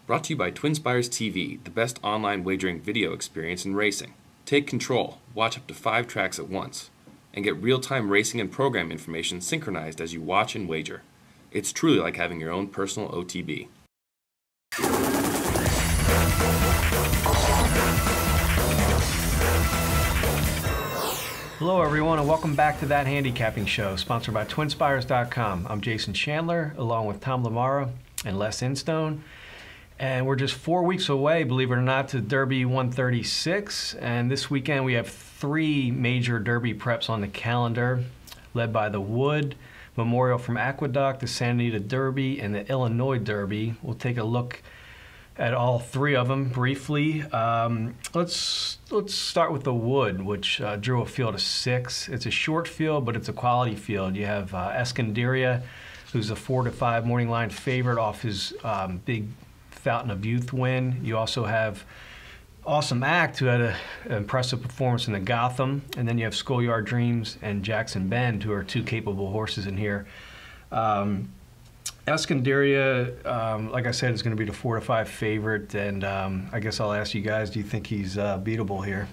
Brought to you by TwinSpires TV, the best online wagering video experience in racing. Take control, watch up to 5 tracks at once, and get real-time racing and program information synchronized as you watch and wager. It's truly like having your own personal OTB. Hello everyone and welcome back to That Handicapping Show, sponsored by TwinSpires.com. I'm Jason Chandler, along with Tom Lamara and Les Instone. And we're just 4 weeks away, believe it or not, to Derby 136. And this weekend we have 3 major Derby preps on the calendar, led by the Wood Memorial from Aqueduct, the Santa Anita Derby, and the Illinois Derby. We'll take a look at all 3 of them briefly. Let's start with the Wood, which drew a field of 6. It's a short field, but it's a quality field. You have Escondiria, who's a 4-5 morning line favorite off his big Fountain of Youth win. You also have Awesome Act, who had an impressive performance in the Gotham, and then you have Schoolyard Dreams and Jackson Bend, who are 2 capable horses in here. Escondiria, like I said, is going to be the 4-5 favorite, and I guess I'll ask you guys, do you think he's beatable here?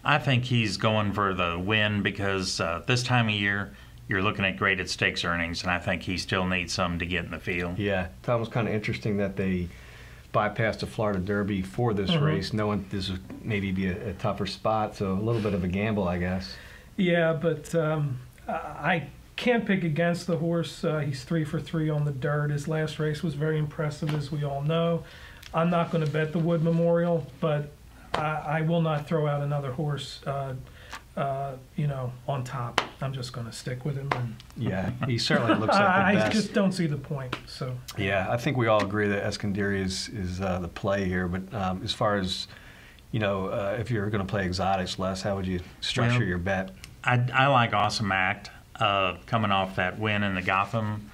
I think he's going for the win because this time of year, you're looking at graded stakes earnings, and I think he still needs some to get in the field. Yeah, Tom, was kind of interesting that they bypassed the Florida Derby for this race, knowing this would maybe be a tougher spot, so a little bit of a gamble, I guess. Yeah, but I can't pick against the horse. He's 3 for 3 on the dirt. His last race was very impressive, as we all know. I'm not going to bet the Wood Memorial, but I will not throw out another horse you know, on top. I'm just going to stick with him. And yeah, he certainly looks like the best. I just don't see the point. So yeah, I think we all agree that Escondiria is the play here. But as far as, you know, if you're going to play exotics, Les, how would you structure your bet? I like Awesome Act coming off that win in the Gotham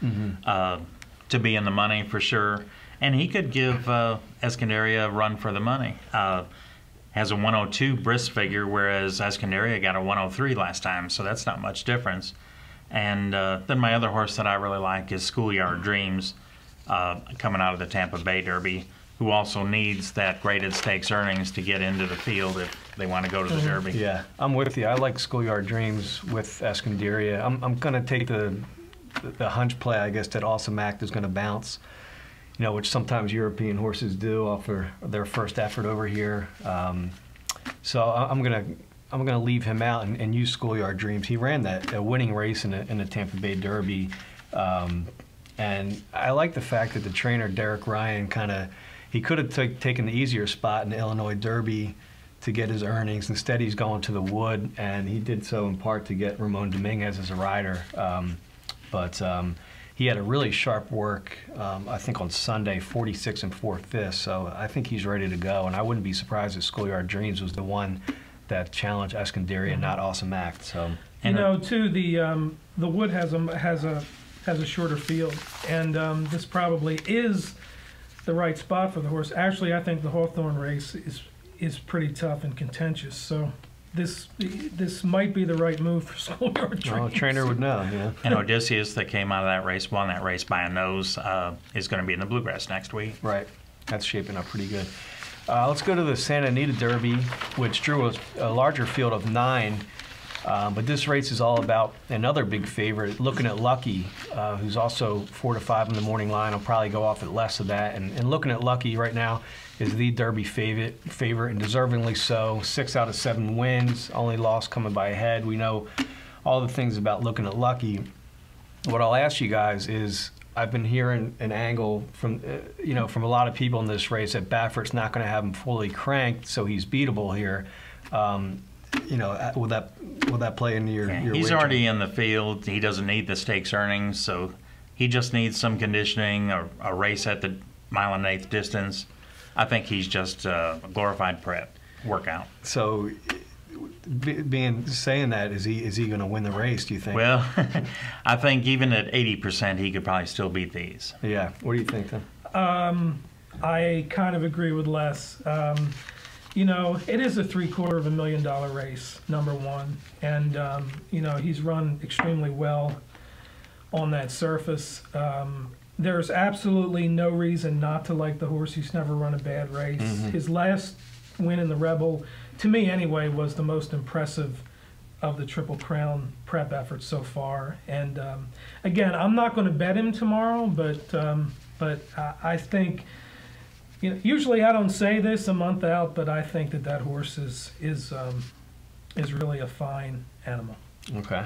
to be in the money for sure. And he could give Escondiria a run for the money. Has a 102 Brisk figure, whereas Escondiria got a 103 last time, so that's not much difference. And then my other horse that I really like is Schoolyard Dreams, coming out of the Tampa Bay Derby, who also needs that graded stakes earnings to get into the field if they want to go to the Derby. Yeah, I'm with you. I like Schoolyard Dreams with Escondiria. I'm going to take the hunch play, I guess, that Awesome Act is going to bounce, you know, which sometimes European horses do off their first effort over here. So I'm gonna leave him out and use Schoolyard Dreams. He ran a winning race in the Tampa Bay Derby, and I like the fact that the trainer Derek Ryan he could have taken the easier spot in the Illinois Derby to get his earnings. Instead, he's going to the Wood, and he did so in part to get Ramon Dominguez as a rider. He had a really sharp work, I think on Sunday, 46 4/5, so I think he's ready to go, and I wouldn't be surprised if Schoolyard Dreams was the one that challenged Escondiria, not Awesome Act. So, you know, too, the Wood has a shorter field, and this probably is the right spot for the horse. Actually, I think the Hawthorne race is pretty tough and contentious, so this might be the right move for Schoolyard Dreams. Well, a trainer would know, yeah. And Odysseus, that came out of that race, won that race by a nose, is going to be in the Bluegrass next week. Right. That's shaping up pretty good. Let's go to the Santa Anita Derby, which drew a larger field of 9. But this race is all about another big favorite, Looking at Lucky, who's also 4-5 in the morning line. I'll probably go off at less of that. And Looking at Lucky right now is the Derby favorite, and deservingly so. 6 out of 7 wins, only loss coming by a head. We know all the things about Looking at Lucky. What I'll ask you guys is, I've been hearing an angle from from a lot of people in this race that Baffert's not going to have him fully cranked, so he's beatable here. You know, will that play into your He's wager? already in the field. He doesn't need the stakes earnings, so he just needs some conditioning, a race at the 1.125 distance. I think he's just a glorified prep workout. So, saying that, is he going to win the race, do you think? Well, I think even at 80%, he could probably still beat these. Yeah. What do you think, then? I kind of agree with Les. You know, it is a $750,000 race, number one, and you know, he's run extremely well on that surface. there's absolutely no reason not to like the horse. He's never run a bad race. His last win in the Rebel, to me anyway, was the most impressive of the Triple Crown prep efforts so far. And again, I'm not going to bet him tomorrow, but I think, you know, usually I don't say this a month out, but I think that horse is really a fine animal. Okay.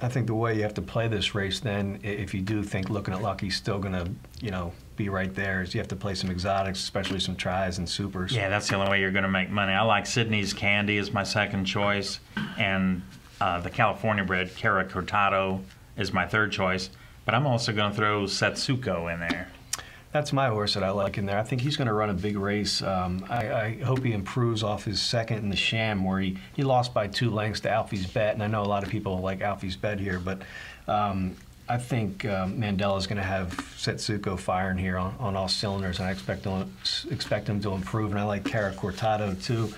I think the way you have to play this race then, if you do think looking at luck, he's still going to, you know, be right there, is you have to play some exotics, especially some tries and supers. Yeah, that's the only way you're going to make money. I like Sydney's Candy as my second choice, and the California bred Cara Cortado is my third choice. But I'm also going to throw Setsuko in there. That's my horse that I like in there. I think he's going to run a big race. I hope he improves off his second in the Sham, where he lost by 2 lengths to Alfie's Bet. And I know a lot of people like Alfie's Bet here, but I think Mandela's going to have Setsuko firing here on all cylinders, and I expect him to improve. And I like Cara Cortado too.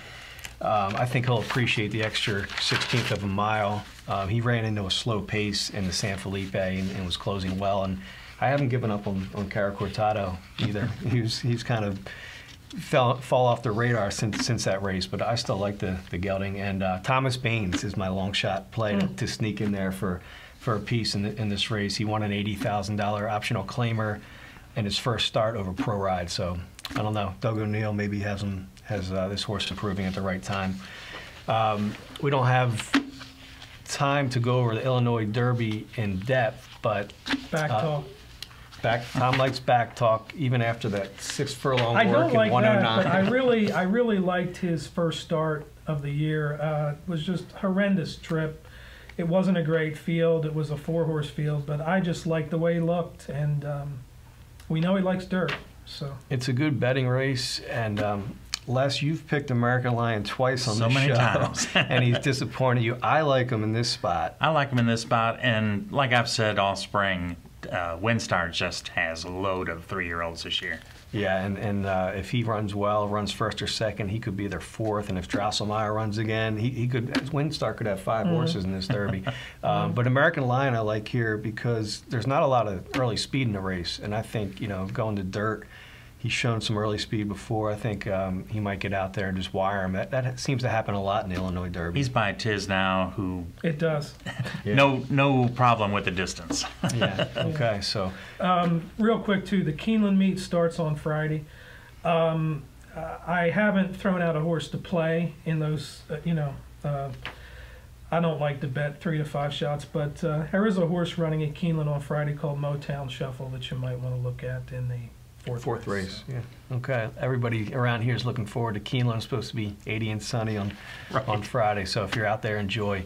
I think he'll appreciate the extra 1/16 of a mile. He ran into a slow pace in the San Felipe and was closing well. And I haven't given up on Cara Cortado either. He's kind of fall off the radar since that race, but I still like the gelding. And Thomas Baines is my long shot play to sneak in there for a piece in this race. He won an $80,000 optional claimer in his first start over Pro Ride. So I don't know. Doug O'Neill maybe has this horse improving at the right time. We don't have time to go over the Illinois Derby in depth, but Back talk. Tom likes back talk even after that 6 furlong I work don't like in 109. that, but I really liked his first start of the year. It was just a horrendous trip. It wasn't a great field. It was a 4-horse field, but I just liked the way he looked, and we know he likes dirt. So it's a good betting race, and Les, you've picked American Lion twice on the show. So many times. And he's disappointed you. I like him in this spot. I like him in this spot, and like I've said all spring, Windstar just has a load of 3-year-olds this year. Yeah, and if he runs well, runs first or second, he could be their 4th. And if Drosselmeyer runs again, he could. Windstar could have 5 horses in this Derby. But American Lion I like here because there's not a lot of early speed in the race, and I think, you know, going to dirt, he's shown some early speed before. I think he might get out there and just wire him. That seems to happen a lot in the Illinois Derby. He's by Tiz now, who it does. Yeah. No problem with the distance. Yeah. Okay. So real quick too, the Keeneland meet starts on Friday. I haven't thrown out a horse to play in those. I don't like to bet 3 to 5 shots, but there is a horse running at Keeneland on Friday called Motown Shuffle that you might want to look at in the fourth race. Yeah. Okay. Everybody around here is looking forward to Keeneland. It's supposed to be 80 and sunny on Friday. So if you're out there, enjoy.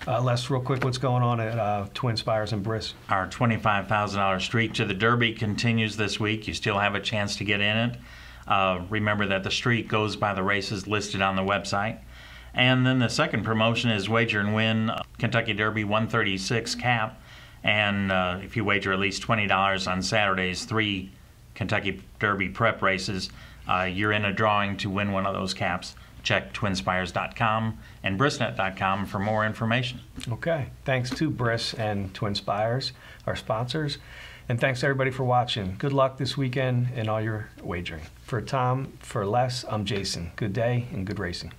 Les, real quick, what's going on at Twin Spires and Briss? Our $25,000 streak to the Derby continues this week. You still have a chance to get in it. Remember that the streak goes by the races listed on the website. And then the second promotion is Wager and Win Kentucky Derby 136 cap. And if you wager at least $20 on Saturday's 3 Kentucky Derby prep races, you're in a drawing to win one of those caps. Check twinspires.com and brissnet.com for more information. Okay. Thanks to Briss and Twin Spires, our sponsors. And thanks everybody for watching. Good luck this weekend in all your wagering. For Tom, for Les, I'm Jason. Good day and good racing.